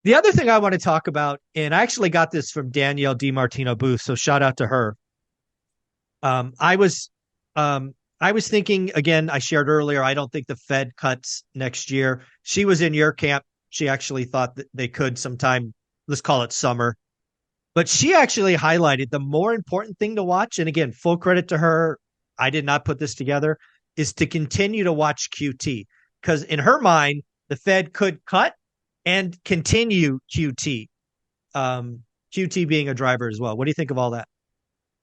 The other thing I want to talk about, and I actually got this from Danielle DiMartino Booth, so shout out to her. Um, I was I was thinking again, I shared earlier, I don't think the Fed cuts next year. She was in your camp. She actually thought that they could sometime, let's call it summer. But she actually highlighted the more important thing to watch. And again, full credit to her. I did not put this together, is to continue to watch QT. Because in her mind, the Fed could cut and continue QT. QT being a driver as well. What do you think of all that?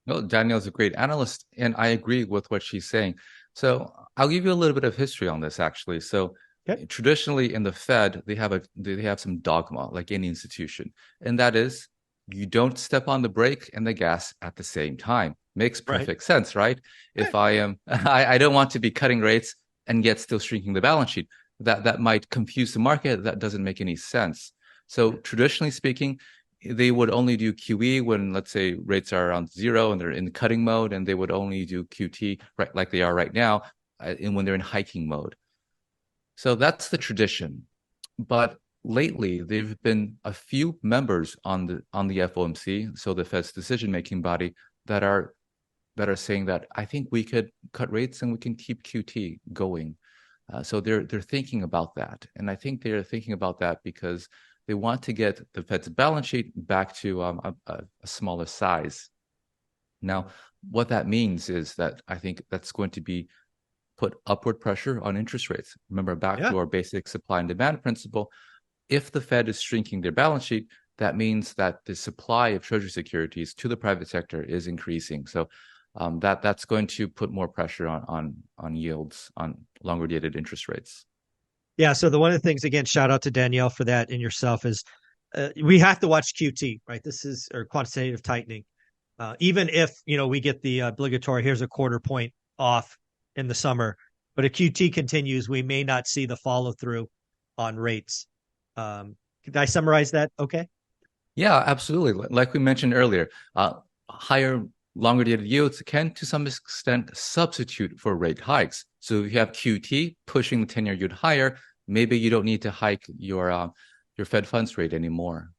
Well, Danielle's a great analyst, and I agree with what she's saying. So I'll give you a little bit of history on this, actually. So Okay. traditionally in the Fed, they have some dogma, like any institution, and that is you don't step on the brake and the gas at the same time. Makes Right. perfect sense, right? If I am, I don't want to be cutting rates and yet still shrinking the balance sheet. That might confuse the market. That doesn't make any sense. So traditionally speaking, they would only do QE when, let's say, rates are around zero and they're in cutting mode, and they would only do QT right like they are right now, and when they're in hiking mode. So that's the tradition. But lately, there've been a few members on the FOMC, so the Fed's decision-making body, that are saying that I think we could cut rates and we can keep QT going. So they're thinking about that, and I think they're thinking about that because they want to get the Fed's balance sheet back to a smaller size. Now, what that means is that I think that's going to be put upward pressure on interest rates. Remember, back Yeah. to our basic supply and demand principle. If the Fed is shrinking their balance sheet, that means that the supply of Treasury securities to the private sector is increasing. So that's going to put more pressure on yields on longer dated interest rates. Yeah. So the one of the things, again, shout out to Danielle for that and yourself is we have to watch QT, right? This is or quantitative tightening. Even if we get the obligatory, here's a quarter point off in the summer, but if QT continues, we may not see the follow through on rates. Did I summarize that? Okay. Yeah, absolutely. Like we mentioned earlier, higher, longer dated yields can, to some extent, substitute for rate hikes. So if you have QT pushing the 10-year yield higher, maybe you don't need to hike your Fed funds rate anymore.